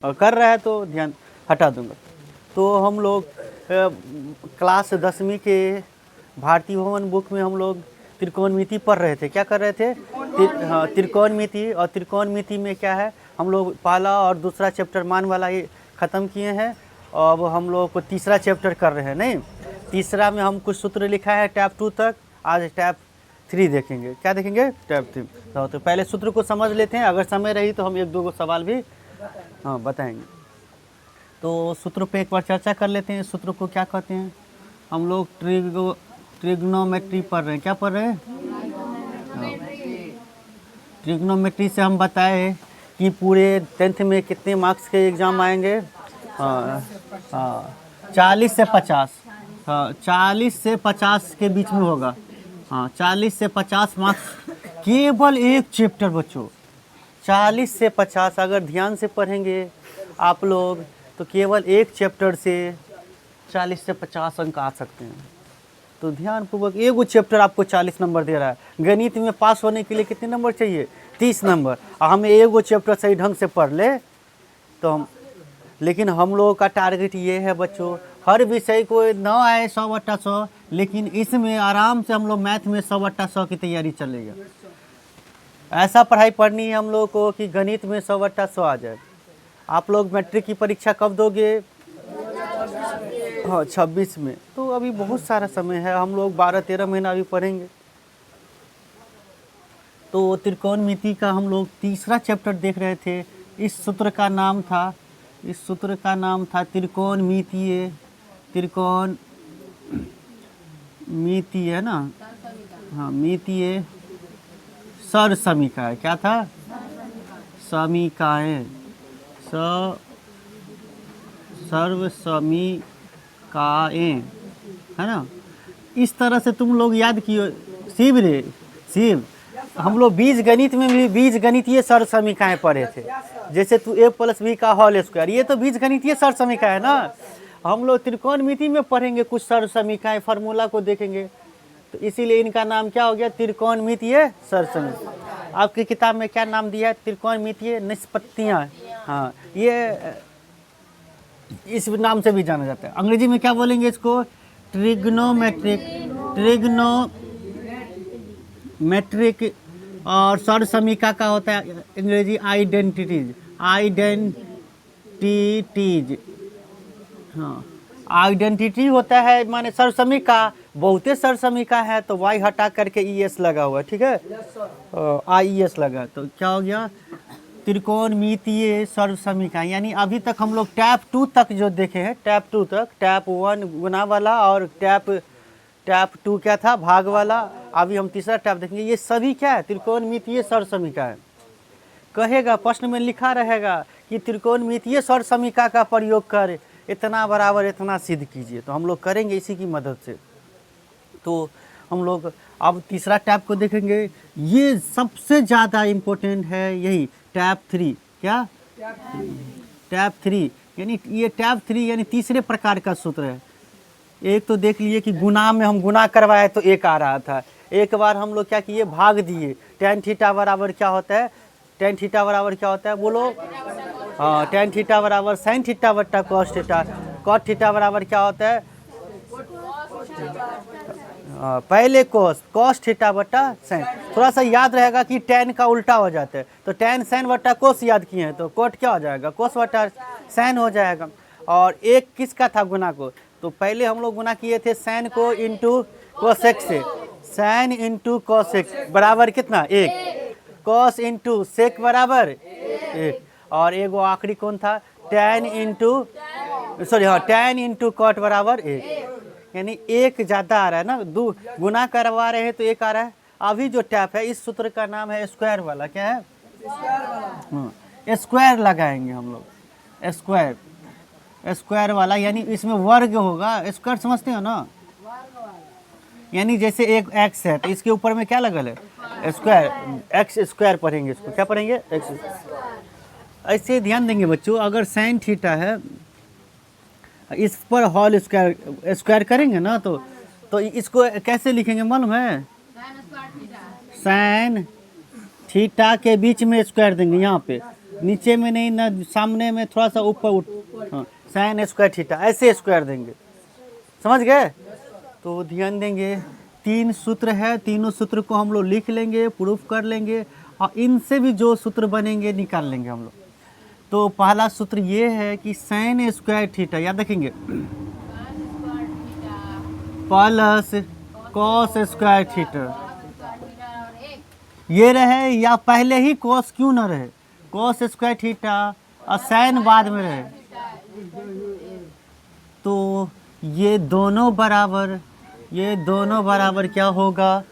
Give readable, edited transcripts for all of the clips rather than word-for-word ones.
कर रहा है तो ध्यान हटा दूंगा। तो हम लोग क्लास 10वीं के भारतीय भवन बुक में हम लोग त्रिकोणमिति पढ़ रहे थे। क्या कर रहे थे? हाँ, त्रिकोणमिति। और त्रिकोणमिति में क्या है, हम लोग पहला और दूसरा चैप्टर मान वाला ये ख़त्म किए हैं। अब हम लोग को तीसरा चैप्टर कर रहे हैं। नहीं, तीसरा में हम कुछ सूत्र लिखा है टैप 2 तक। आज टैप 3 देखेंगे। क्या देखेंगे? टैप 3। तो पहले सूत्र को समझ लेते हैं, अगर समय रही तो हम एक दो सवाल भी बताएंगे। तो सूत्र पे एक बार चर्चा कर लेते हैं। सूत्र को क्या कहते हैं? हम लोग ट्रिग्नोमेट्री पढ़ रहे हैं। क्या पढ़ रहे हैं? ट्रिग्नोमेट्री से हम बताए कि पूरे 10th में कितने मार्क्स के एग्ज़ाम आएंगे? 40 से 50। 40 से 50 के बीच में होगा। 40 से 50 मार्क्स केवल एक चैप्टर बच्चों। 40 से 50 अगर ध्यान से पढ़ेंगे आप लोग तो केवल एक चैप्टर से 40 से 50 अंक आ सकते हैं। तो ध्यानपूर्वक, एक चैप्टर आपको 40 नंबर दे रहा है। गणित में पास होने के लिए कितने नंबर चाहिए? 30 नंबर। और हमें एक चैप्टर सही ढंग से पढ़ ले तो हम, लेकिन हम लोगों का टारगेट ये है बच्चों, हर विषय को न आए 100/100, लेकिन इसमें आराम से हम लोग मैथ में 100/100 की तैयारी चलेगा। ऐसा पढ़ाई पढ़नी है हम लोगों को कि गणित में 100/100 आ जाए। आप लोग मैट्रिक की परीक्षा कब दोगे? 26 में। तो अभी बहुत सारा समय है, हम लोग 12-13 महीना अभी पढ़ेंगे। तो त्रिकोणमिति का हम लोग तीसरा चैप्टर देख रहे थे। इस सूत्र का नाम था त्रिकोणमितीय। त्रिकोणमितीय है ना? हाँ, मितीय सरसमीकाएँ। क्या था? समीकाएँ, सर्वसमीकाएँ, है ना? इस तरह से तुम लोग याद किए। शिव हम लोग बीज गणित में भी बीज गणितीय सरसमीकाएँ पढ़े थे। जैसे तू a+b का होल स्क्वायर, ये तो बीज गणितीय सरसमीका है ना। हम लोग त्रिकोणमिति में पढ़ेंगे कुछ सरसमीकाएँ, फार्मूला को देखेंगे। तो इसीलिए इनका नाम क्या हो गया? त्रिकोणमितीय सरसमीका। आपकी किताब में क्या नाम दिया है? त्रिकोणमितीय निष्पत्तियाँ। हाँ, ये इस नाम से भी जाना जाता है। अंग्रेजी में क्या बोलेंगे इसको? ट्रिग्नोमेट्रिक। और सरसमीका का होता है अंग्रेजी आइडेंटिटीज। हाँ, आइडेंटिटी होता है माने सरसमीका। बहुते सरसमीका है तो y हटा करके ES लगा हुआ है, ठीक है? IES लगा, तो क्या हो गया? त्रिकोणमितीय सरसमीका। यानी अभी तक हम लोग टैप 2 तक जो देखे हैं, टैप 2 तक, टैप 1 गुना वाला और टैप 2 क्या था? भाग वाला। अभी हम तीसरा टैप देखेंगे। ये सभी क्या है? त्रिकोणमितीय सरसमीका है। कहेगा, प्रश्न में लिखा रहेगा कि त्रिकोणमितीय सरसमीका का प्रयोग कर इतना बराबर इतना सिद्ध कीजिए। तो हम लोग करेंगे इसी की मदद से। तो हम लोग अब तीसरा टैप को देखेंगे। ये सबसे ज़्यादा इम्पोर्टेंट है, यही टैप 3। क्या? टैप 3 यानी ये टैप 3 यानी तीसरे प्रकार का सूत्र है। एक तो देख लिए कि गुना में हम गुना करवाए तो एक आ रहा था। एक बार हम लोग क्या किए? भाग दिए। tan थीटा बराबर क्या होता है? tan थीटा बराबर क्या होता है बोलो? tan थीटा बराबर sin थीटा बट्टा cos थीटा। cos थीटा बराबर क्या होता है? पहले cos थीटा बट्टा sin। थोड़ा सा याद रहेगा कि tan का उल्टा हो जाता है। तो tan sin बट्टा cos याद किए हैं तो cot क्या हो जाएगा? cos बट्टा sin हो जाएगा। और एक किसका था गुना को? तो पहले हम लोग गुना किए थे sin को इंटू cosec से। sin इंटू cosec बराबर कितना? 1। cos इंटू sec बराबर 1। और एक वो आखिरी कौन था? tan इंटू cot बराबर 1। यानी एक ज़्यादा आ रहा है ना, दो गुना करवा रहे हैं तो एक आ रहा है। अभी जो टैप है इस सूत्र का नाम है स्क्वायर वाला। क्या है? स्क्वायर लगाएंगे हम लोग। स्क्वायर वाला यानी इसमें वर्ग होगा। स्क्वायर समझते हो ना? यानी जैसे एक x है तो इसके ऊपर में क्या लगल है? स्क्वायर। एक्स स्क्वायर पढ़ेंगे इसको। क्या पढ़ेंगे? एक्स। ऐसे ध्यान देंगे बच्चों, अगर sin थीटा है इस पर होल स्क्वायर करेंगे ना तो इसको कैसे लिखेंगे मालूम है? sin थीटा के बीच में स्क्वायर देंगे यहाँ पे। नीचे में नहीं ना, सामने में थोड़ा सा ऊपर उठ, हाँ, साइन स्क्वायर थीटा, ऐसे स्क्वायर देंगे, समझ गए। तो ध्यान देंगे, 3 सूत्र है, तीनों सूत्र को हम लोग लिख लेंगे, प्रूफ कर लेंगे, और इनसे भी जो सूत्र बनेंगे निकाल लेंगे हम लोग। तो पहला सूत्र ये है कि साइन स्क्वायर थीटा, याद रखेंगे, प्लस कॉस स्क्वायर थीटा, ये रहे या पहले ही कॉस क्यों ना रहे, कॉस स्क्वायर थीटा और साइन बाद में रहे, तो ये दोनों बराबर, ये दोनों बराबर क्या होगा,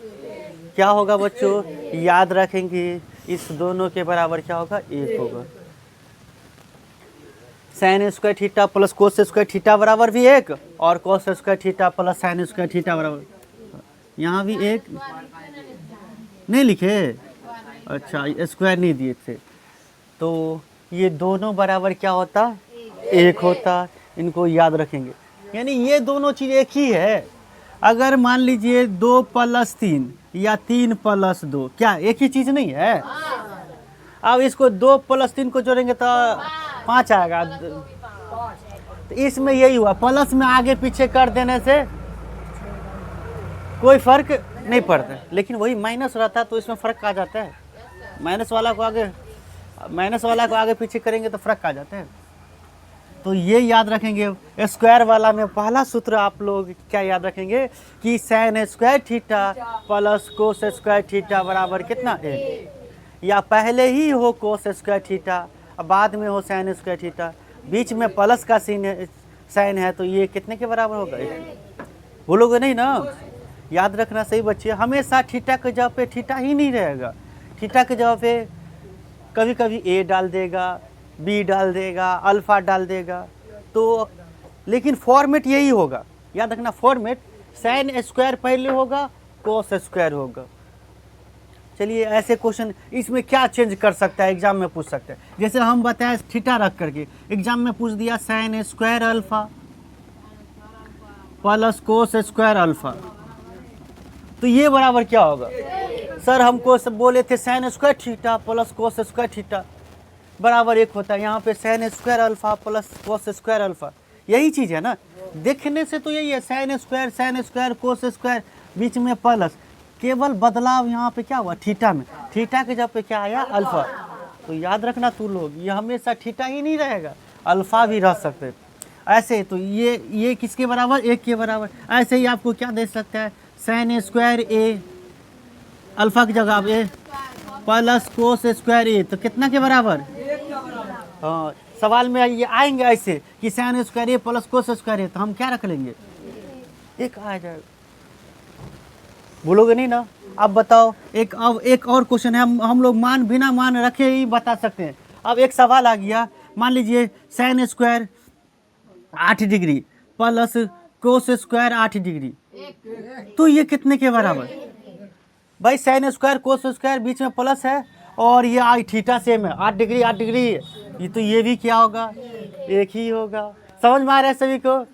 क्या होगा बच्चों, याद रखेंगे, इस दोनों के बराबर क्या होगा, 1 होगा। Sign square theta plus cos square theta बराबर भी 1, और कोस square theta plus sign square theta बराबर, यहाँ भी 1 नहीं लिखे, अच्छा स्क्वायर नहीं दिए थे, तो ये दोनों बराबर क्या होता, 1 होता, इनको याद रखेंगे। यानी ये दोनों चीज़ एक ही है। अगर मान लीजिए 2 + 3 या 3 + 2, क्या एक ही चीज़ नहीं है। अब इसको 2 + 3 को जोड़ेंगे तो 5 आएगा, तो इसमें यही हुआ, प्लस में आगे पीछे कर देने से कोई फर्क नहीं पड़ता, लेकिन वही माइनस रहता तो इसमें फ़र्क आ जाता है, माइनस वाला को आगे पीछे करेंगे तो फ़र्क आ जाता है। तो ये याद रखेंगे। स्क्वायर वाला में पहला सूत्र आप लोग क्या याद रखेंगे कि sign square theta plus cos square theta बराबर कितना, 1, या पहले ही हो कोस स्क्वायर थीटा और बाद में हो साइन स्क्वायर थीटा, बीच में प्लस का साइन है, तो ये कितने के बराबर होगा, 1। भूलोगे नहीं ना, याद रखना सही बच्चे, हमेशा थीटा के जगह पे थीटा ही नहीं रहेगा, थीटा के जगह पे कभी कभी ए डाल देगा, बी डाल देगा, अल्फ़ा डाल देगा, तो लेकिन फॉर्मेट यही होगा, याद रखना फॉर्मेट, साइन स्क्वायर पहले होगा, कोस स्क्वायर होगा। चलिए ऐसे क्वेश्चन इसमें क्या चेंज कर सकता है, एग्जाम में पूछ सकते हैं, जैसे हम बताए थीटा रख करके एग्जाम में पूछ दिया sine square alpha plus cos square alpha, तो ये बराबर क्या होगा, सर हमको सब बोले थे sign square theta plus cos square theta बराबर 1 होता है, यहाँ पे sine square alpha plus cos square alpha, यही चीज़ है ना, देखने से तो यही है, साइन स्क्वायर कोस स्क्वायर, बीच में प्लस, केवल बदलाव यहाँ पे क्या हुआ, थीटा में, थीटा के जगह पे क्या आया, अल्फ़ा। तो याद रखना तू लोग, ये हमेशा थीटा ही नहीं रहेगा, अल्फ़ा भी रह सकते ऐसे। तो ये किसके बराबर, 1 के बराबर। ऐसे ही आपको क्या दे सकता है, साइन स्क्वायर ए, अल्फ़ा की जगह ए प्लस कोस स्क्वायर ए, तो कितना के बराबर, हाँ सवाल में ये आएंगे ऐसे कि साइन स्क्वायर ए प्लस कोस स्क्वायर ए, तो हम क्या रख लेंगे, 1 आ जाएगा, भूलोगे नहीं ना। अब बताओ, अब एक और क्वेश्चन है, हम लोग बिना मान रखे ही बता सकते हैं। अब एक सवाल आ गया, मान लीजिए sine square 8 degree plus cos square 8 degree, तो ये कितने के बराबर, भाई साइन स्क्वायर कोस स्क्वायर बीच में प्लस है, और ये थीटा सेम है, 8 डिग्री 8 डिग्री, ये तो ये भी क्या होगा, 1 ही होगा। समझ में आ रहा है सभी को।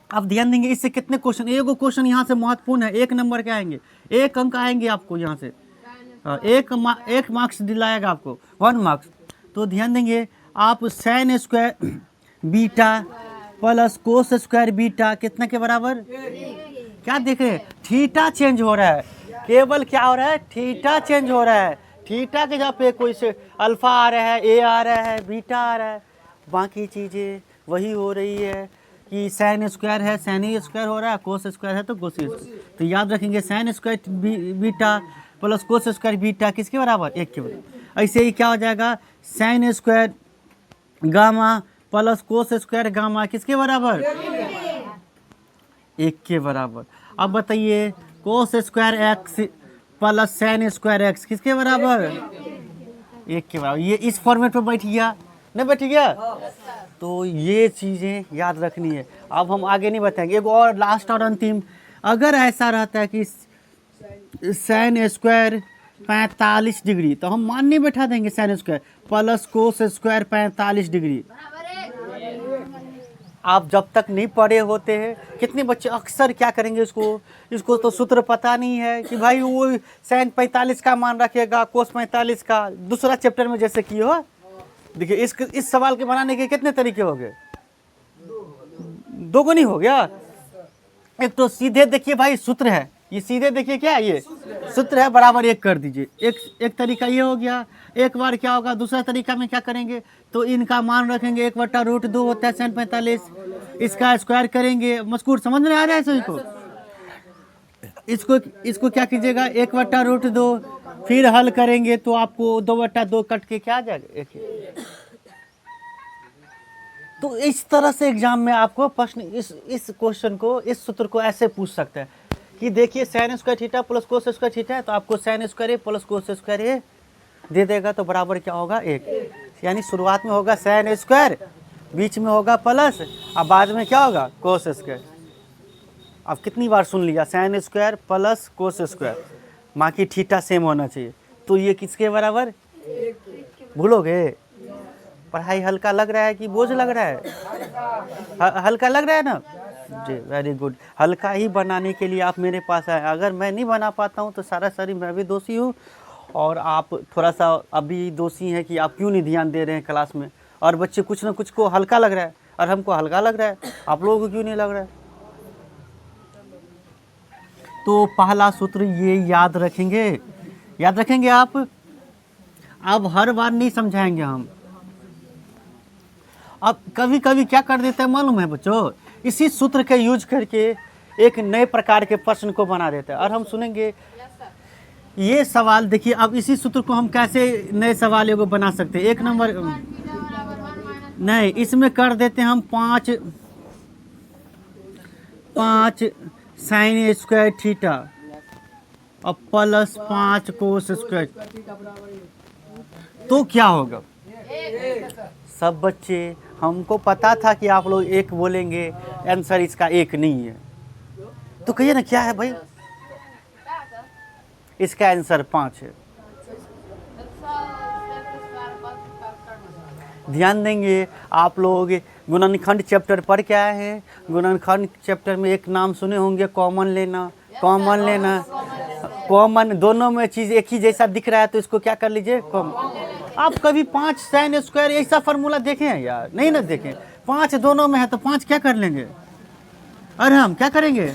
अब ध्यान देंगे, इससे कितने क्वेश्चन, एगो क्वेश्चन यहाँ से महत्वपूर्ण है, 1 नंबर के आएंगे, 1 अंक आएंगे आपको यहाँ से, 1 मार्क्स दिलाएगा आपको, 1 मार्क्स। तो ध्यान देंगे आप, sine square beta plus cos square beta कितने के बराबर, क्या देख रहे हैं, थीटा चेंज हो रहा है, केवल क्या हो रहा है, थीटा चेंज हो रहा है, थीटा के जगह पे कोई से अल्फ़ा आ रहा है, ए आ रहा है, बीटा आ रहा है, बाकी चीज़ें वही हो रही है कि साइन स्क्वायर है, साइन स्क्वायर हो रहा है, कोस स्क्वायर है तो कोस स्क्वायर। तो याद रखेंगे sine square beta plus cos square beta किसके बराबर, 1 के बराबर। ऐसे ही क्या हो जाएगा, sine square gamma plus cos square gamma किसके बराबर, 1 के बराबर। अब बताइए cos square x plus sine square x किसके बराबर, 1 के बराबर। ये इस फॉर्मेट में बैठ गया, नहीं बैठ गया, तो ये चीज़ें याद रखनी है। अब हम आगे नहीं बताएंगे, एक और लास्ट और अंतिम, अगर ऐसा रहता है कि साइन स्क्वायर 45 डिग्री, तो हम मान नहीं बैठा देंगे sine square plus cos square 45 degree. आप जब तक नहीं पढ़े होते हैं, कितने बच्चे अक्सर क्या करेंगे, इसको तो सूत्र पता नहीं है कि भाई वो साइन 45 का मान रखेगा, कोस 45 का, दूसरा चैप्टर में जैसे की हो देखिए इस सवाल के बनाने के कितने तरीके हो गए? दो को नहीं हो गया? एक तो सीधे देखिए भाई सूत्र है, ये सीधे देखिए क्या है, ये सूत्र है, बराबर एक कर दीजिए। एक तरीका ये हो गया। एक बार क्या होगा, दूसरा तरीका में क्या करेंगे, तो इनका मान रखेंगे 1/√2 होता है 145, इसका स्क्वायर करेंगे। मजकूर समझ में आ रहा है सभी को? इसको क्या कीजिएगा, 1/√2, फिर हल करेंगे तो आपको 2/2 कट के क्या आ जाएगा, एक। तो इस तरह से एग्जाम में आपको प्रश्न इस क्वेश्चन को, इस सूत्र को ऐसे पूछ सकते हैं कि देखिए sin square theta plus cos square theta है, तो आपको sin स्क्वायर ए प्लस कोस स्क्वायर ए दे देगा, तो बराबर क्या होगा, 1। यानी शुरुआत में होगा sin स्क्वायर, बीच में होगा प्लस, अब बाद में क्या होगा, कोस स्क्वायर। अब कितनी बार सुन लिया, sin square plus cos square, बाकी थीटा सेम होना चाहिए, तो ये किसके बराबर, भूलोगे? पढ़ाई हल्का लग रहा है कि बोझ लग रहा है? हल्का लग रहा है ना जी, वेरी गुड। हल्का ही बनाने के लिए आप मेरे पास आए। अगर मैं नहीं बना पाता हूँ तो सारी मैं भी दोषी हूँ, और आप थोड़ा सा अभी दोषी हैं कि आप क्यों नहीं ध्यान दे रहे हैं क्लास में। और बच्चे कुछ ना कुछ को हल्का लग रहा है, और हमको हल्का लग रहा है, आप लोगों को क्यों नहीं लग रहा है? तो पहला सूत्र ये याद रखेंगे आप। अब हर बार नहीं समझाएंगे हम। अब कभी कभी क्या कर देते हैं मालूम है बच्चों, इसी सूत्र का यूज करके एक नए प्रकार के प्रश्न को बना देते हैं, और हम सुनेंगे ये सवाल। देखिए अब इसी सूत्र को हम कैसे नए सवाल को बना सकते हैं। 1 नंबर नहीं, इसमें कर देते हैं हम 5 sin स्क्वायर थीटा और प्लस 5 कोस स्क्वायर, तो क्या होगा? सब बच्चे, हमको पता था कि आप लोग 1 बोलेंगे, आंसर इसका 1 नहीं है, तो कहिए ना क्या है भाई, इसका आंसर 5 है। ध्यान देंगे आप लोग, गुणनखंड चैप्टर पढ़ के आए हैं। गुणनखंड चैप्टर में एक नाम सुने होंगे, कॉमन लेना। कॉमन दोनों में चीज़ एक ही जैसा दिख रहा है तो इसको क्या कर लीजिए, कॉमन। आप कभी 5 sin स्क्वायर ऐसा फार्मूला देखें हैं यार? नहीं ना देखें। 5 दोनों में है तो 5 क्या कर लेंगे, अरे हम क्या करेंगे,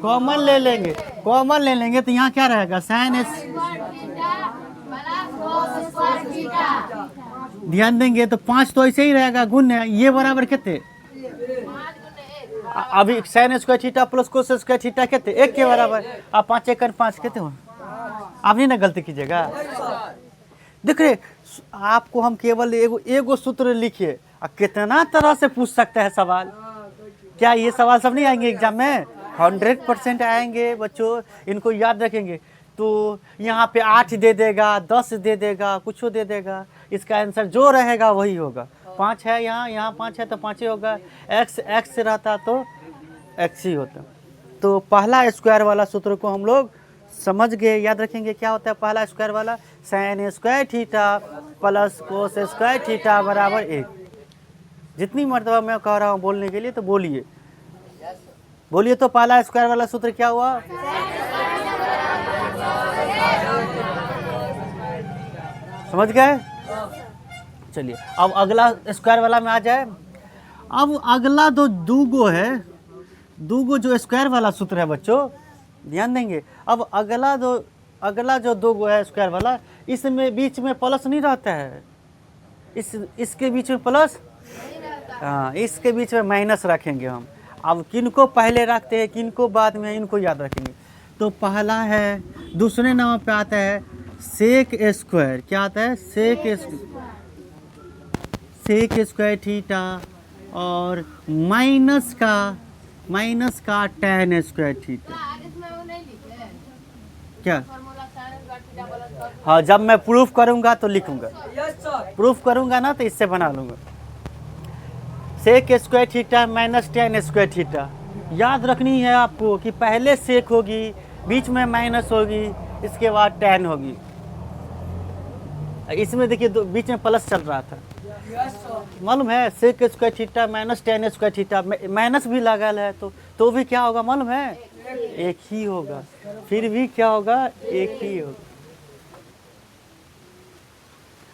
कॉमन ले लेंगे तो यहाँ क्या रहेगा, sin। ध्यान देंगे तो 5 तो ऐसे ही रहेगा, गुण है, ये बराबर कितने, अभी sin square theta plus cos square theta कितने, 1 के बराबर। अब 5 × 5 कितने हो, आप नहीं ना गलती कीजिएगा। देख रहे, आपको हम केवल एगो सूत्र लिखिए, कितना तरह से पूछ सकता है सवाल। क्या ये सवाल सब नहीं आएंगे एग्जाम में? 100% आएंगे बच्चों, इनको याद रखेंगे। तो यहाँ पे 8 दे देगा, 10 दे देगा, कुछ दे देगा, इसका आंसर जो रहेगा वही होगा। 5 है यहाँ 5 है तो 5 ही होगा। x रहता तो x ही होता। तो पहला स्क्वायर वाला सूत्र को हम लोग समझ गए, याद रखेंगे क्या होता है पहला स्क्वायर वाला, sin square theta plus cos square theta बराबर 1। जितनी मर्तबा मैं कह रहा हूँ बोलने के लिए तो बोलिए। तो पहला स्क्वायर वाला सूत्र क्या हुआ, समझ गए? चलिए अब अगला स्क्वायर वाला में आ जाए। अब अगला दूगो है, दूगो जो स्क्वायर वाला सूत्र है बच्चों, ध्यान देंगे। अब अगला जो दूगो है स्क्वायर वाला, इसमें बीच में प्लस नहीं रहता है, इसके बीच में प्लस, हाँ, इसके बीच में माइनस रखेंगे हम। अब किनको पहले रखते हैं, किनको बाद में, इनको याद रखेंगे। तो पहला है, दूसरे नंबर पे आता है सेक स्क्वायर, क्या आता है, सेक स्क्वायर थीटा और माइनस का tan स्क्वायर थीटा। क्या, हाँ, जब मैं प्रूफ करूंगा तो लिखूंगा, प्रूफ करूंगा ना तो इससे बना लूंगा। Sec square theta minus tan square theta, याद रखनी है आपको कि पहले सेक होगी, बीच में माइनस होगी, इसके बाद tan होगी। इसमें देखिए बीच में प्लस चल रहा था, मालूम है, sec square theta minus tan square theta, minus भी लगा है तो भी क्या होगा मालूम है, 1 ही होगा। फिर भी क्या होगा, 1 ही होगा।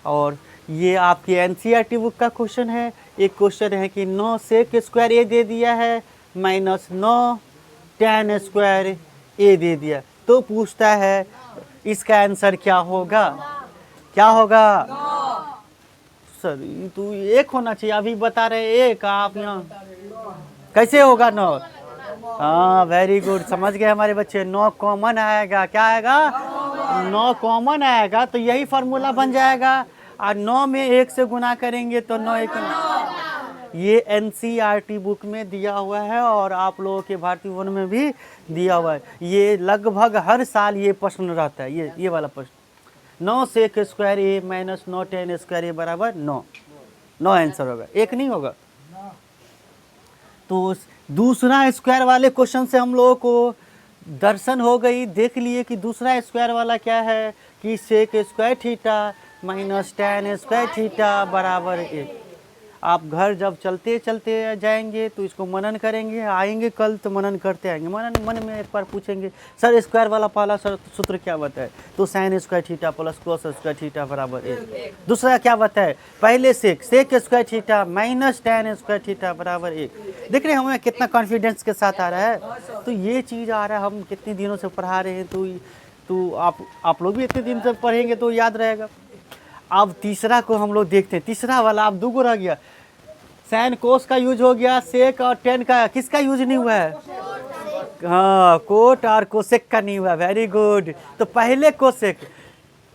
और ये आपकी एनसीईआरटी बुक का क्वेश्चन है। एक क्वेश्चन है कि 9 सेक स्क्वायर ए दे दिया है माइनस 9 tan स्क्वायर ए दे दिया, तो पूछता है इसका आंसर क्या होगा, क्या होगा? सर तो एक होना चाहिए, अभी बता रहे एक, आप यहाँ कैसे होगा 9? हाँ वेरी गुड, समझ गए हमारे बच्चे। 9 कॉमन आएगा, क्या आएगा? 9 कॉमन आएगा तो यही फार्मूला बन जाएगा, और 9 में 1 से गुना करेंगे तो 9 1। ये एनसीईआरटी बुक में दिया हुआ है और आप लोगों के भारतीय वन में भी दिया हुआ है। ये लगभग हर साल ये प्रश्न रहता है, ये वाला प्रश्न। 9 सेक स्क्वायर ए माइनस 9 tan स्क्वायर ए बराबर 9। 9 आंसर होगा, एक नहीं होगा। तो दूसरा स्क्वायर वाले क्वेश्चन से हम लोगों को दर्शन हो गई, देख लिए कि दूसरा स्क्वायर वाला क्या है कि sec square theta minus tan square theta बराबर 1। आप घर जब चलते चलते जाएंगे तो इसको मनन करेंगे, आएंगे कल तो मनन करते आएंगे, मन में एक बार पूछेंगे सर स्क्वायर वाला पहला सूत्र क्या बताए, तो sine square theta plus cos square theta बराबर 1। दूसरा क्या बताए, पहले sec square theta minus tan square theta बराबर 1। देख रहे हैं हमें कितना कॉन्फिडेंस के साथ आ रहा है। तो ये चीज़ आ रहा है, हम कितने दिनों से पढ़ा रहे हैं, तो आप लोग भी इतने दिन से पढ़ेंगे तो याद रहेगा। अब तीसरा को हम लोग देखते हैं, तीसरा वाला अब 2 गो रह गया। साइन कोस का यूज हो गया, सेक और tan का किसका यूज नहीं हुआ है? हाँ कोट और कोसेक का नहीं हुआ। Very good. तो पहले कोसेक,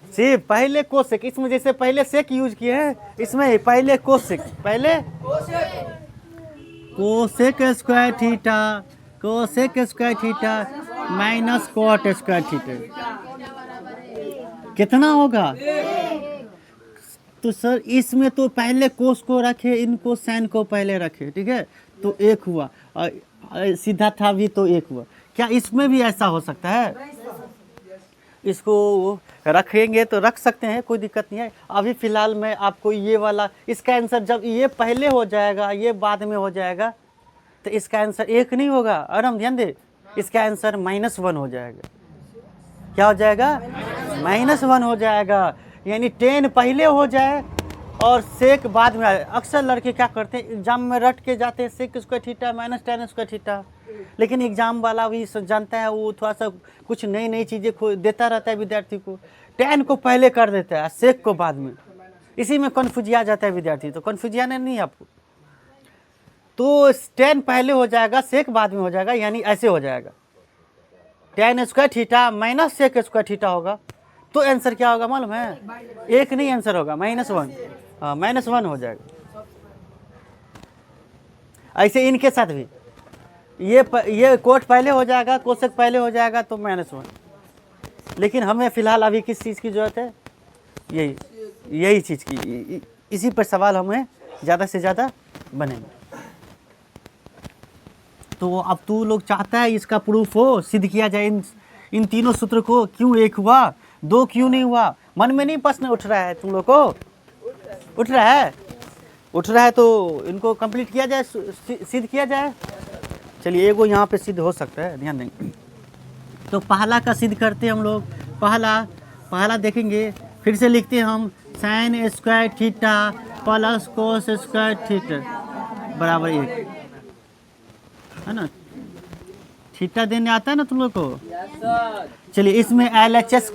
सिर्फ पहले कोसेक, इसमें जैसे पहले सेक यूज किए हैं, इसमें पहले कोसेक, पहले cosec square theta, cosec square theta minus cot square theta कितना होगा? तो सर इसमें तो पहले कोस को रखे, इनको साइन को पहले रखे, ठीक है, तो 1 हुआ, और सीधा था भी तो 1 हुआ। क्या इसमें भी ऐसा हो सकता है? इसको रखेंगे तो रख सकते हैं, कोई दिक्कत नहीं है। अभी फ़िलहाल मैं आपको ये वाला, इसका आंसर जब ये पहले हो जाएगा ये बाद में हो जाएगा तो इसका आंसर 1 नहीं होगा। और हम ध्यान दें, इसका आंसर -1 हो जाएगा। क्या हो जाएगा? -1 हो जाएगा। यानी tan पहले हो जाए और सेक बाद में आए। अक्सर लड़के क्या करते हैं, एग्जाम में रट के जाते हैं sec square theta minus tan square theta, लेकिन एग्जाम वाला भी जानता है, वो थोड़ा सा कुछ नई नई चीज़ें देता रहता है विद्यार्थी को। tan को पहले कर देता है, सेक को बाद में, इसी में कन्फ्यूजिया जाता है विद्यार्थी। तो कन्फ्यूजिया नहीं है आपको, तो tan पहले हो जाएगा, सेक बाद में हो जाएगा, यानी ऐसे हो जाएगा tan square theta minus sec square theta होगा। तो आंसर क्या होगा मालूम है? 1 नहीं आंसर होगा, -1। हाँ -1 हो जाएगा। ऐसे इनके साथ भी ये कोट पहले हो जाएगा, कोसेक पहले हो जाएगा तो -1। लेकिन हमें फ़िलहाल अभी किस चीज़ की ज़रूरत है? यही चीज़ की, इसी पर सवाल हमें ज़्यादा से ज़्यादा बनेंगे। तो अब तू लोग चाहता है इसका प्रूफ हो, सिद्ध किया जाए इन तीनों सूत्र को। क्यों 1 हुआ, 2 क्यों नहीं हुआ? मन में नहीं प्रश्न उठ रहा है तुम लोग को? उठ रहा है तो इनको कंप्लीट किया जाए, सिद्ध किया जाए। चलिए एगो यहाँ पे सिद्ध हो सकता है, ध्यान देंगे। तो पहला का सिद्ध करते हैं हम लोग। पहला देखेंगे, फिर से लिखते हैं हम, sign square theta plus cos square theta बराबर 1 है ना। थीटा देने आता है ना तुम लोग को? चलिए इसमें LHS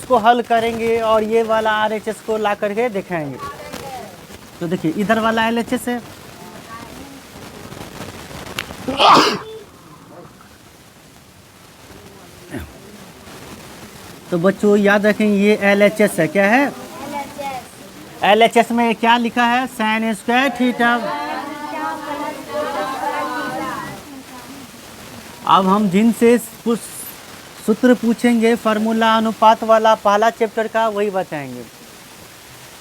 को हल करेंगे और ये वाला RHS को ला करके दिखाएंगे। तो देखिए इधर वाला LHS है, तो बच्चों याद रखेंगे ये LHS है। क्या है? LHS में क्या लिखा है? Sign square theta. अब हम जिनसे सूत्र पूछेंगे फार्मूला अनुपात वाला पहला चैप्टर का, वही बताएंगे।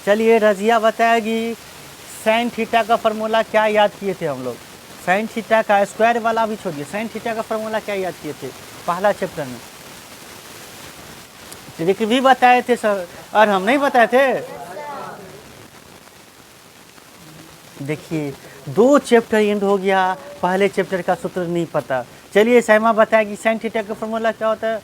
चलिए रजिया बताएगी साइन थीटा का फार्मूला क्या याद किए थे हम लोग। साइन थीटा का स्क्वायर वाला भी छोड़िए, साइन थीटा का फार्मूला क्या याद किए थे पहला चैप्टर में? ट्रिक भी बताए थे सर, और हम नहीं बताए थे। देखिए 2 चैप्टर एंड हो गया, पहले चैप्टर का सूत्र नहीं पता। चलिए सैमा बताएगी साइन थीटा का फार्मूला क्या होता है।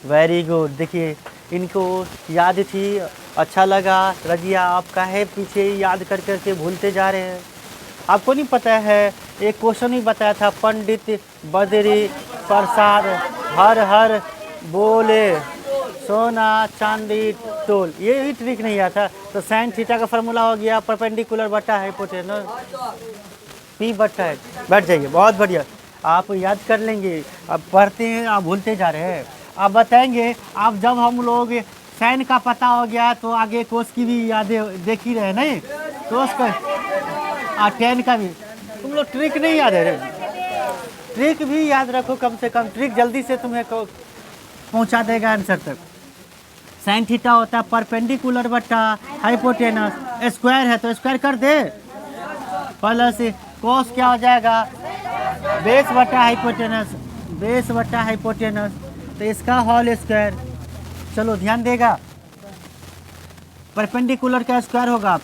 Very good. देखिए इनको याद थी अच्छा लगा। रजिया आप काहे पीछे याद कर करके भूलते जा रहे हैं? आपको नहीं पता है एक क्वेश्चन ही बताया था, पंडित बद्री प्रसाद हर हर बोले सोना चांदी तोल, ये भी ट्रिक नहीं आता। तो साइन थीटा का फार्मूला हो गया परपेंडिकुलर बटा हाइपोटेनस पी बटा है। बैठ जाइए, बहुत बढ़िया, आप याद कर लेंगे। अब पढ़ते हैं आप भूलते जा रहे हैं। आप बताएंगे, आप जब हम लोग साइन का पता हो गया तो आगे कोस की भी यादें देख ही रहे नहीं, कोस का टेन का भी। तुम लोग ट्रिक नहीं याद है रे, ट्रिक भी याद रखो कम से कम, ट्रिक जल्दी से तुम्हें पहुंचा देगा आंसर तक। साइन थीटा होता है परपेंडिकुलर बटा हाइपोटेनस, स्क्वायर है तो स्क्वायर कर दे, प्लस कोस क्या हो जाएगा बेस बटा हाइपोटेनस, बेस बटा हाइपोटेनस, तो इसका होल स्क्वायर। चलो ध्यान देगा, परपेंडिकुलर का स्क्वायर होगा,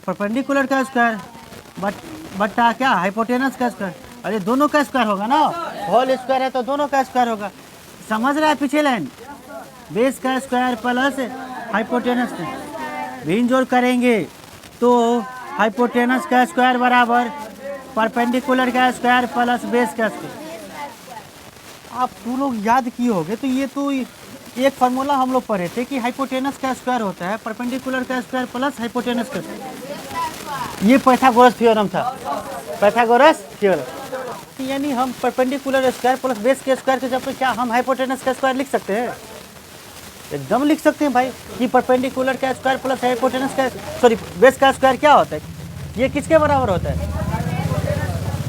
परपेंडिकुलर का स्क्वायर बटा क्या हाइपोटेनस का स्क्वायर। अरे दोनों का स्क्वायर होगा ना, होल स्क्वायर है तो दोनों का स्क्वायर होगा। समझ रहा है पीछे लाइन, बेस का स्क्वायर प्लस हाइपोटेनस भिन्न जोड़ करेंगे तो हाइपोटेनस का स्क्वायर बराबर परपेंडिकुलर का स्क्वायर प्लस बेस का स्क्वायर। आप तू लोग याद किए होगे तो ये तो एक फार्मूला हम लोग पढ़े थे कि हाइपोटेनस का स्क्वायर होता है परपेंडिकुलर का स्क्वायर प्लस हाइपोटेनस का स्क्वायर। ये पाइथागोरस थ्योरम था, पाइथागोरस थ्योरम। यानी हम परपेंडिकुलर स्क्वायर प्लस बेस के स्क्वायर के जब पे क्या हम हाइपोटेनस का स्क्वायर लिख सकते हैं? एकदम लिख सकते हैं भाई, कि परपेंडिकुलर का स्क्वायर प्लस हाइपोटेनस का सॉरी बेस का स्क्वायर क्या होता है, ये किसके बराबर होता है?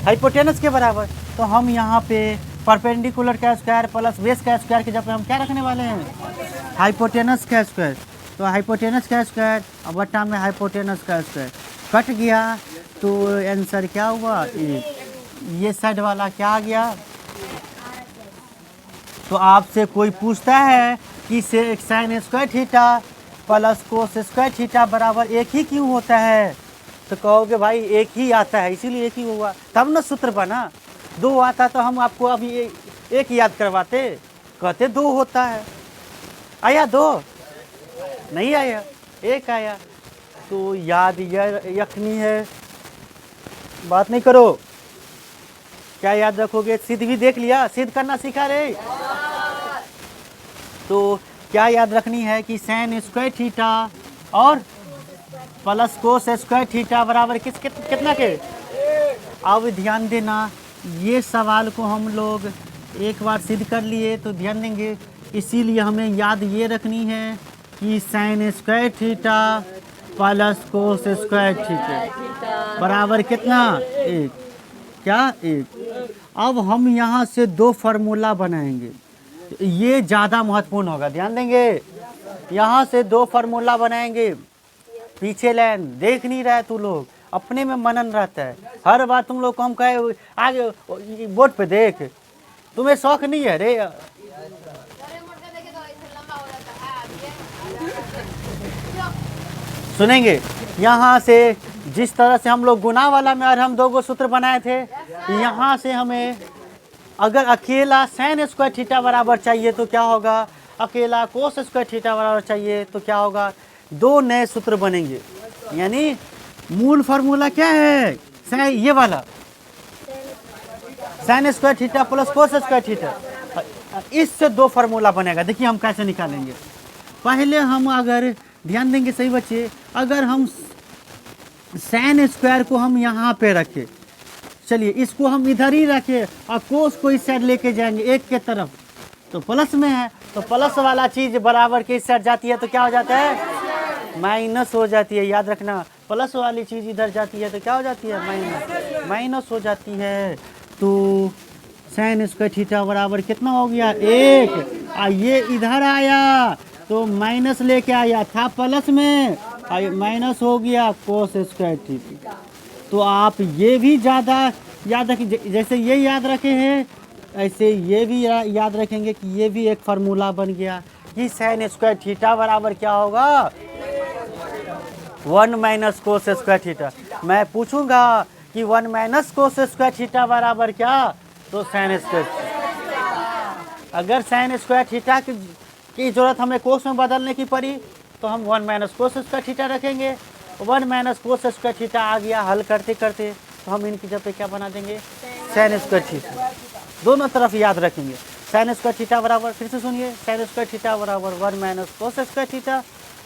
हाइपोटेनस के बराबर। तो हम यहाँ पे परपेंडिकुलर का स्क्वायर प्लस बेस का स्क्वायर के जब हम क्या रखने वाले हैं? हाइपोटेनस का स्क्वायर। तो हाइपोटेनस का स्क्वायर अब बटा में हाइपोटेनस का स्क्वायर कट गया, तो आंसर क्या हुआ? ये साइड वाला क्या आ गया? तो आपसे कोई पूछता है कि sign square theta plus cos square theta बराबर एक ही क्यों होता है, तो कहोगे भाई एक ही आता है इसीलिए एक ही हुआ, तब ना सूत्र बना। दो आता तो हम आपको अभी एक याद करवाते, कहते दो होता है। आया दो? नहीं आया, एक आया। तो याद यखनी है, बात नहीं करो। क्या याद रखोगे? सिद्ध भी देख लिया, सिद्ध करना सीखा रे। तो क्या याद रखनी है कि साइन स्क्वायर थीटा और प्लस कोस स्क्वायर थीटा बराबर कितना के? अब ध्यान देना, ये सवाल को हम लोग एक बार सिद्ध कर लिए तो ध्यान देंगे, इसीलिए हमें याद ये रखनी है कि sign square theta plus cos square theta बराबर कितना? एक। क्या? एक। अब हम यहाँ से दो फार्मूला बनाएंगे, ये ज़्यादा महत्वपूर्ण होगा, ध्यान देंगे। यहाँ से दो फार्मूला बनाएंगे। पीछे लाइन देख नहीं रहा है तू लोग, अपने में मनन रहता है। हर बार तुम लोग को हम कहे आगे बोर्ड पे देख, तुम्हें शौक नहीं है रे। सुनेंगे यहाँ से जिस तरह से हम लोग गुना वाला में और हम दो गो सूत्र बनाए थे, यहाँ से हमें अगर अकेला साइन स्क्वायर थीटा बराबर चाहिए तो क्या होगा, अकेला कोस स्क्वायर थीटा बराबर चाहिए तो क्या होगा, दो नए सूत्र बनेंगे। यानी मूल फार्मूला क्या है? ये वाला sign square theta plus cos square theta, इससे दो फार्मूला बनेगा। देखिए हम कैसे निकालेंगे। पहले हम अगर ध्यान देंगे सही बच्चे, अगर हम साइन स्क्वायर को हम यहाँ पे रखें, चलिए इसको हम इधर ही रखें और कोस को इस साइड लेके जाएंगे एक के तरफ, तो प्लस में है, तो प्लस वाला चीज़ बराबर के इस साइड जाती है तो क्या हो जाता है? माइनस हो जाती है। याद रखना, प्लस वाली चीज़ इधर जाती है तो क्या हो जाती है? माइनस, माइनस हो जाती है। तो साइन स्क्वायर थीटा बराबर कितना हो गया? एक। ये इधर आया तो माइनस लेके आया था प्लस में, माइनस हो गया कोस स्क्वायर थीटा। तो आप ये भी ज़्यादा याद रखें, जैसे ये याद रखे हैं ऐसे ये भी याद रखेंगे कि ये भी एक फार्मूला बन गया कि साइन स्क्वायर थीटा बराबर क्या होगा? 1 माइनस कोस स्क्वायर थीटा। मैं पूछूंगा कि 1 माइनस कोस स्क्वायर थीटा बराबर क्या, तो साइन स्क्वायर। अगर साइन स्क्वायर थीटा की जरूरत हमें कोस में बदलने की पड़ी तो हम 1 माइनस कोस स्क्वायर थीटा रखेंगे। 1 माइनस कोस स्क्वायर थीटा आ गया, हल करते करते तो हम इनकी जगह पे क्या बना देंगे, साइन स्क्वायर थीटा। दोनों तरफ याद रखेंगे। साइन स्क्वायर थीटा बराबर, फिर से सुनिए, साइन स्क्वायर थीटा बराबर 1 माइनस कोस स्क्वायर थीटा,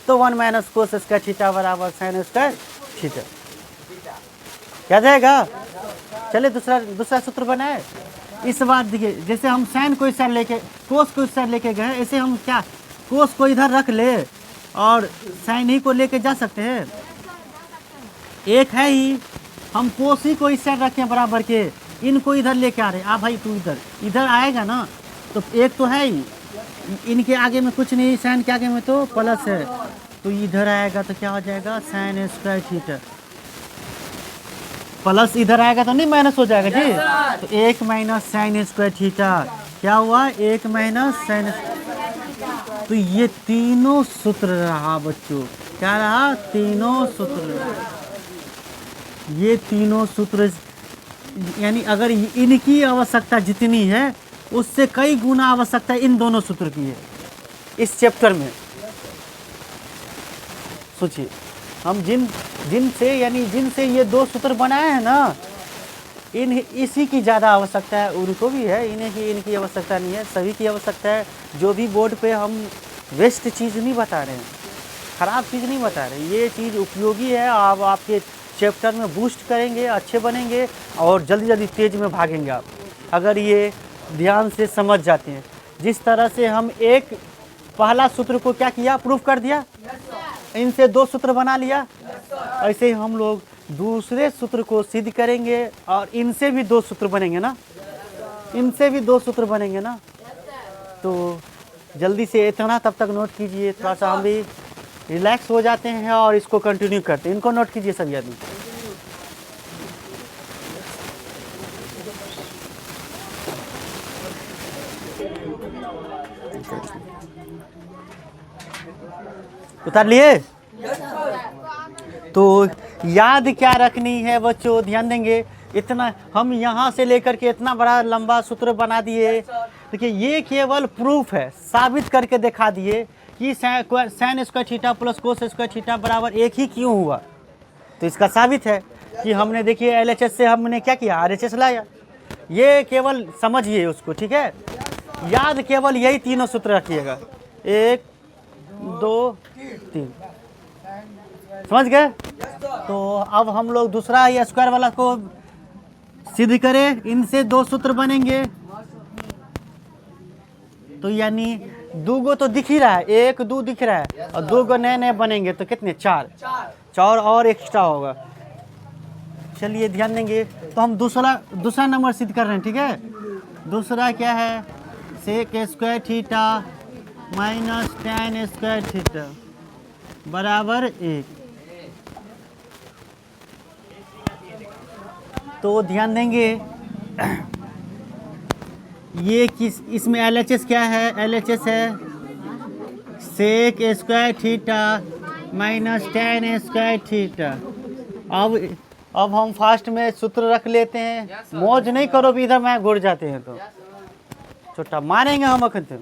तो 1 माइनस कोस स्क्वायर थीटा बराबर साइन स्क्वायर थीटा। क्या जाएगा? चलिए दूसरा सूत्र बनाए। इस बार देखिए, जैसे हम साइन को इस साइड लेके, कोस को इस साइड लेके गए, ऐसे हम क्या कोस को इधर रख ले और साइन ही को लेके जा सकते हैं। एक है ही, हम कोस ही को इस साइड रखें बराबर के, इनको इधर लेके आ रहे। आ भाई तू इधर आएगा ना, तो एक तो है ही, इनके आगे में कुछ नहीं, साइन के आगे में तो प्लस है, तो इधर आएगा तो क्या हो जाएगा, साइन स्क्वायर थीटा। प्लस इधर आएगा तो नहीं माइनस हो जाएगा जी, तो 1 माइनस साइन स्क्वायर थीटा। क्या हुआ, 1 माइनस साइन। तो ये तीनों सूत्र रहा बच्चों, क्या रहा, तीनों सूत्र। ये तीनों सूत्र यानी अगर इनकी आवश्यकता जितनी है उससे कई गुना आवश्यकता इन दोनों सूत्र की है इस चैप्टर में। सोचिए, हम जिनसे ये दो सूत्र बनाए हैं ना, इसी की ज़्यादा आवश्यकता है। उनको भी है, इनकी आवश्यकता नहीं है, सभी की आवश्यकता है। जो भी बोर्ड पे हम वेस्ट चीज़ नहीं बता रहे हैं, ख़राब चीज़ नहीं बता रहे, ये चीज़ उपयोगी है। आप आपके चैप्टर में बूस्ट करेंगे, अच्छे बनेंगे और जल्दी जल्दी तेज़ में भागेंगे आप, अगर ये ध्यान से समझ जाते हैं। जिस तरह से हम एक पहला सूत्र को क्या किया, प्रूफ कर दिया, इनसे दो सूत्र बना लिया, ऐसे ही हम लोग दूसरे सूत्र को सिद्ध करेंगे और इनसे भी दो सूत्र बनेंगे ना, इनसे भी दो सूत्र बनेंगे ना। तो जल्दी से इतना तब तक नोट कीजिए, थोड़ा सा हम भी रिलैक्स हो जाते हैं और इसको कंटिन्यू करते हैं। इनको नोट कीजिए सभी आदमी। उतार लिए? तो याद क्या रखनी है बच्चों, ध्यान देंगे। इतना हम यहाँ से लेकर के इतना बड़ा लंबा सूत्र बना दिए। देखिए, ये केवल प्रूफ है, साबित करके दिखा दिए कि sign square theta plus cos square theta बराबर एक ही क्यों हुआ। तो इसका साबित है कि हमने, देखिए, एलएचएस से हमने क्या किया, आरएचएस लाया। ये केवल समझिए उसको, ठीक है। याद केवल यही तीनों सूत्र रखिएगा, 1 2 3, समझ गए। तो अब हम लोग दूसरा ये स्क्वायर वाला को सिद्ध करें। इनसे दो सूत्र बनेंगे, तो यानी दो गो तो दिख ही रहा है, 1 2 दिख रहा है, और दो गो नए नए बनेंगे तो कितने, 4 और एक्स्ट्रा होगा। चलिए ध्यान देंगे। तो हम दूसरा नंबर सिद्ध कर रहे हैं, ठीक है। दूसरा क्या है, sec square theta minus tan square theta बराबर 1। तो ध्यान देंगे, ये किस, इसमें एलएचएस क्या है, एलएचएस है sec square theta minus tan square theta. अब हम फास्ट में सूत्र रख लेते हैं। मौज नहीं करो भी, इधर मैं घुर जाते हैं तो छोटा मारेंगे हम अखन तुम।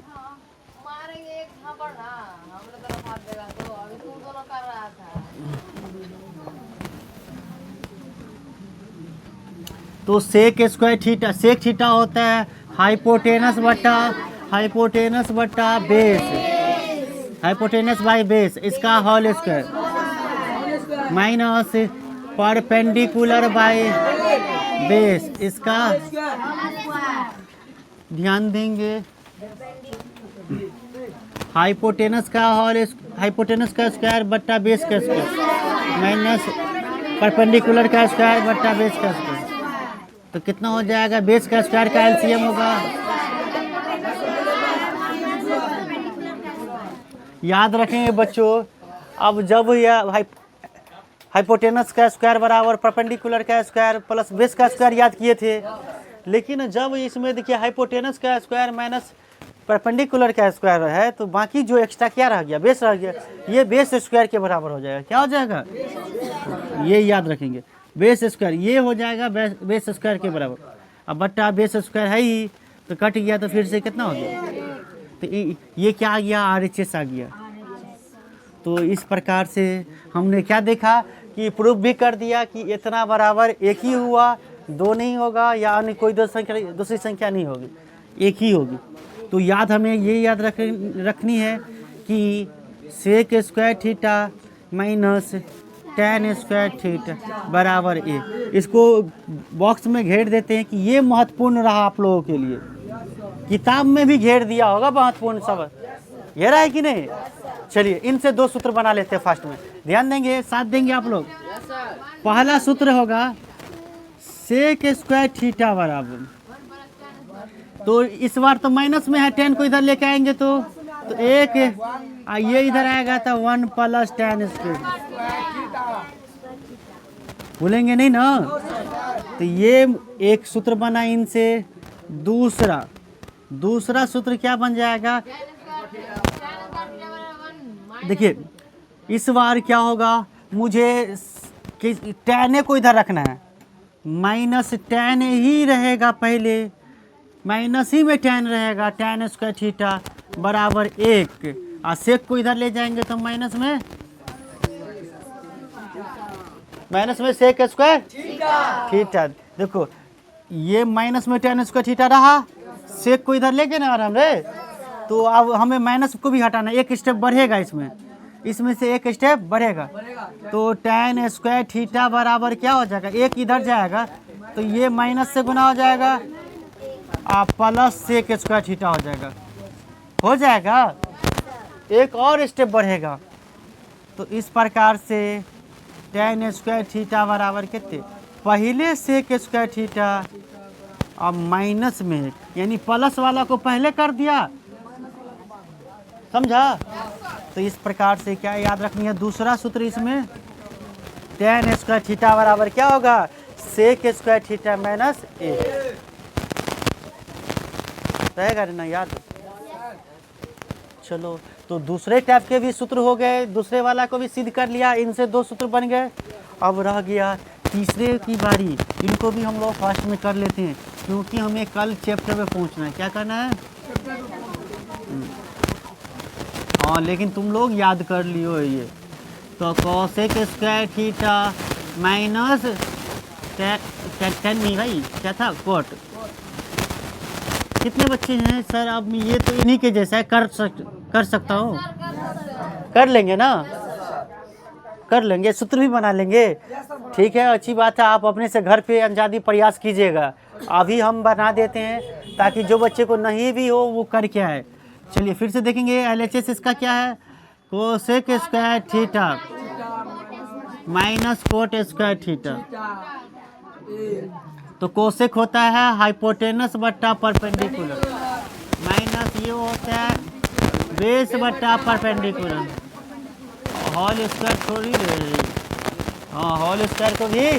तो sec square theta, sec theta होता है हाइपोटेनस बट्टा बेस, हाइपोटेनस बाय बेस, इसका whole square minus perpendicular by base, इसका। ध्यान देंगे, हाइपोटेनस का होल, हाइपोटेनस का स्क्वायर बट्टा बेस का स्क्वायर माइनस परपेंडिकुलर का स्क्वायर बट्टा बेस का स्क्वायर। तो कितना हो जाएगा, बेस का स्क्वायर का एलसीएम होगा। याद रखेंगे बच्चों, अब जब यह हाइपोटेनस का स्क्वायर बराबर परपेंडिकुलर का स्क्वायर प्लस बेस का स्क्वायर याद किए थे, लेकिन जब इसमें देखिए हाइपोटेनस का स्क्वायर माइनस परपेंडिकुलर का स्क्वायर है, तो बाकी जो एक्स्ट्रा क्या रह गया, बेस रह गया। ये बेस स्क्वायर के बराबर हो जाएगा। क्या हो जाएगा, ये याद रखेंगे, बेस स्क्वायर ये हो जाएगा बेस स्क्वायर के बराबर। अब बट्टा बेस स्क्वायर है ही, तो कट गया, तो फिर से कितना हो गया, तो ये क्या आ गया, आरएचएस आ गया। तो इस प्रकार से हमने क्या देखा कि प्रूफ भी कर दिया कि इतना बराबर एक ही हुआ, दो नहीं होगा या अन्य कोई दूसरी संख्या नहीं होगी, एक ही होगी। तो याद हमें ये याद रखनी है कि sec square theta minus tan square theta बराबर ए। इसको बॉक्स में घेर देते हैं कि ये महत्वपूर्ण रहा आप लोगों के लिए, किताब में भी घेर दिया होगा महत्वपूर्ण सब, ये रहा है कि नहीं। चलिए इनसे दो सूत्र बना लेते हैं फास्ट में, ध्यान देंगे, साथ देंगे आप लोग। पहला सूत्र होगा सेक स्क्वायर थीटा बराबर, तो इस बार तो माइनस में है, tan को इधर लेके आएंगे तो एक ये इधर आएगा तो 1 प्लस tan स्क्वायर, भूलेंगे नहीं ना। तो ये एक सूत्र बना इनसे। दूसरा सूत्र क्या बन जाएगा, देखिए इस बार क्या होगा, मुझे tan को इधर रखना है, माइनस tan ही रहेगा, पहले माइनस ही में tan रहेगा, tan स्क्वायर थीटा बराबर 1, और सेक को इधर ले जाएंगे तो माइनस में सेक स्क्वायर थीटा। देखो ये माइनस में tan स्क्वायर थीटा रहा, सेक को इधर लेके ना आराम रे, तो अब हमें माइनस को भी हटाना, एक स्टेप बढ़ेगा इसमें से एक स्टेप बढ़ेगा, तो tan स्क्वायर थीटा बराबर क्या हो जाएगा, एक इधर जाएगा तो ये माइनस से गुना हो जाएगा और प्लस सेक स्क्वायर थीटा हो जाएगा, एक और स्टेप बढ़ेगा। तो इस प्रकार से tan स्क्वायर थीटा बराबर कितने, पहले सेक स्क्वायर थीटा और माइनस में एक, यानी प्लस वाला को पहले कर दिया, समझा। तो इस प्रकार से क्या याद रखनी है, दूसरा सूत्र इसमें tan स्क्वायर थीटा बराबर क्या होगा, सेक स्क्वायर थीटा माइनस 1 रहेगा ना याद। चलो तो दूसरे टाइप के भी सूत्र हो गए, दूसरे वाला को भी सिद्ध कर लिया, इनसे दो सूत्र बन गए। अब रह गया तीसरे की बारी, इनको भी हम लोग फास्ट में कर लेते हैं क्योंकि हमें कल चैप्टर में पहुंचना है। क्या करना है, हाँ लेकिन तुम लोग याद कर लियो ये। तो cosec square theta minus tan नहीं भाई, क्या था कोट। कितने बच्चे हैं सर, अब ये तो इन्हीं के जैसा है, कर सकता हूँ, कर लेंगे ना, कर लेंगे, सूत्र भी बना लेंगे, ठीक है, अच्छी बात है। आप अपने से घर पे अंजादी प्रयास कीजिएगा, अभी हम बना देते हैं ताकि जो बच्चे को नहीं भी हो वो कर क्या है। चलिए फिर से देखेंगे LHS इसका क्या है, cosec square theta minus cot square theta. तो कोसेक होता है हाइपोटेनस बट्टा परपेंडिकुलर, माइनस ये होता है बेस बट्टा परपेंडिकुलर, होल स्क्वायर थोड़ी ले रही, हाँ होल स्क्वायर को भी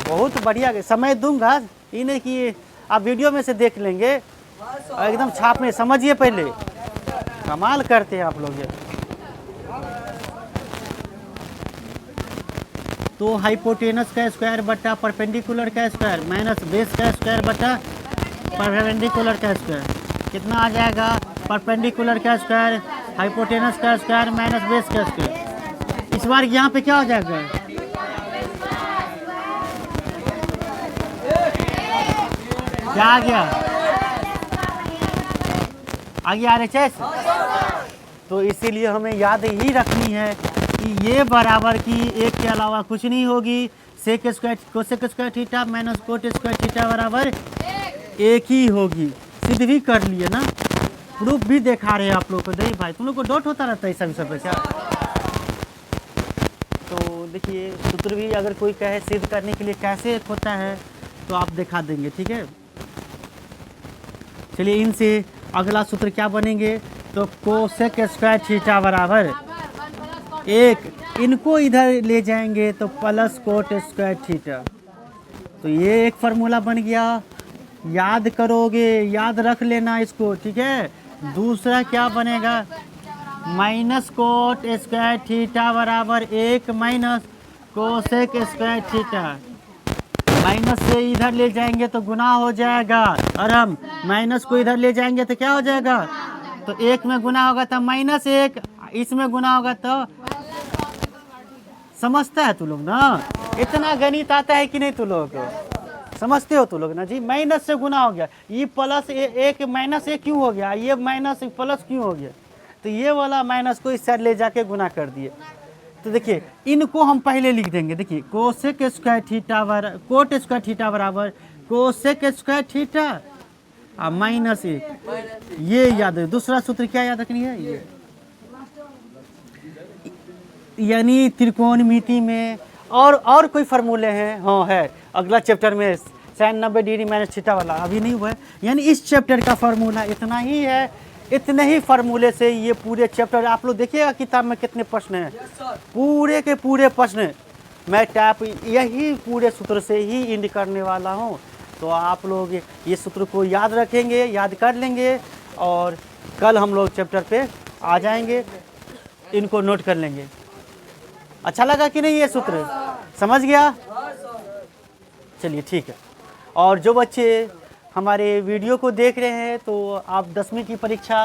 बहुत बढ़िया समय दूंगा, ये नहीं कि आप वीडियो में से देख लेंगे, एकदम छाप में समझिए, पहले कमाल करते हैं आप लोग ये। तो हाइपोटेनस का स्क्वायर बट्टा परपेंडिकुलर का स्क्वायर माइनस बेस का स्क्वायर बट्टा परपेंडिकुलर का स्क्वायर, कितना आ जाएगा, परपेंडिकुलर का स्क्वायर हाइपोटेनस का स्क्वायर माइनस बेस का स्क्वायर। इस बार यहाँ पे क्या हो जाएगा, क्या आ गया, RHS। तो इसीलिए हमें याद ही रखनी है कि ये बराबर की एक के अलावा कुछ नहीं होगी, sec square cosec square theta minus cot square theta बराबर एक ही होगी। सिद्ध भी कर लिए ना, प्रूफ भी दिखा रहे हैं आप लोग को। नहीं भाई तुम लोग को डाउट होता रहता है सब पे क्या। तो देखिए सूत्र भी अगर कोई कहे सिद्ध करने के लिए कैसे होता है तो आप दिखा देंगे, ठीक है। चलिए इनसे अगला सूत्र क्या बनेंगे, तो कोसेक स्क्वायर थीटा बराबर एक, इनको इधर ले जाएंगे तो प्लस कोट स्क्वायर थीटा। तो ये एक फार्मूला बन गया, याद करोगे, याद रख लेना इसको, ठीक है। दूसरा क्या बनेगा, माइनस कोट स्क्वायर थीटा बराबर एक minus cosec square theta, minus से इधर ले जाएंगे तो गुना हो जाएगा, और हम माइनस को इधर ले जाएंगे तो क्या हो जाएगा, तो एक में गुना होगा तो माइनस एक, इसमें गुना होगा तो समझता है तू लोग ना, इतना गणित आता है कि नहीं तू लोग को, समझते हो तू लोग ना जी। माइनस से गुना हो गया, ये प्लस एक माइनस एक क्यों हो गया, ये माइनस प्लस क्यों हो गया, तो ये वाला माइनस को इस साइड ले जाके गुना कर दिए। तो देखिए इनको हम पहले लिख देंगे, देखिए कोसेक स्क्वायर थीटा बराबर कोट स्क्वायर थीटा बराबर कोसेक स्क्वायर थीटा और माइनस एक, ये याद है। दूसरा सूत्र क्या याद रखनी है, ये यानी त्रिकोणमिति में और कोई फार्मूले हैं, हाँ है अगला चैप्टर में sin 90 डिग्री माइनस थीटा वाला, अभी नहीं हुआ है। यानी इस चैप्टर का फार्मूला इतना ही है, इतने ही फार्मूले से ये पूरे चैप्टर आप लोग देखिएगा किताब में कितने प्रश्न हैं, पूरे के पूरे प्रश्न मैं टाइप यही पूरे सूत्र से ही इंड करने वाला हूँ। तो आप लोग ये सूत्र को याद रखेंगे, याद कर लेंगे और कल हम लोग चैप्टर पे आ जाएंगे, इनको नोट कर लेंगे। अच्छा लगा कि नहीं ये सूत्र, समझ गया? चलिए ठीक है। और जो बच्चे हमारे वीडियो को देख रहे हैं तो आप 10वीं की परीक्षा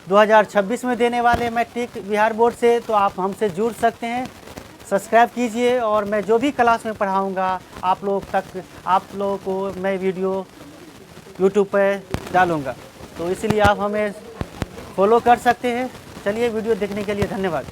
2026 में देने वाले मैट्रिक बिहार बोर्ड से, तो आप हमसे जुड़ सकते हैं। सब्सक्राइब कीजिए और मैं जो भी क्लास में पढ़ाऊंगा आप लोगों को मैं वीडियो यूट्यूब पर डालूंगा, तो इसलिए आप हमें फॉलो कर सकते हैं। चलिए वीडियो देखने के लिए धन्यवाद।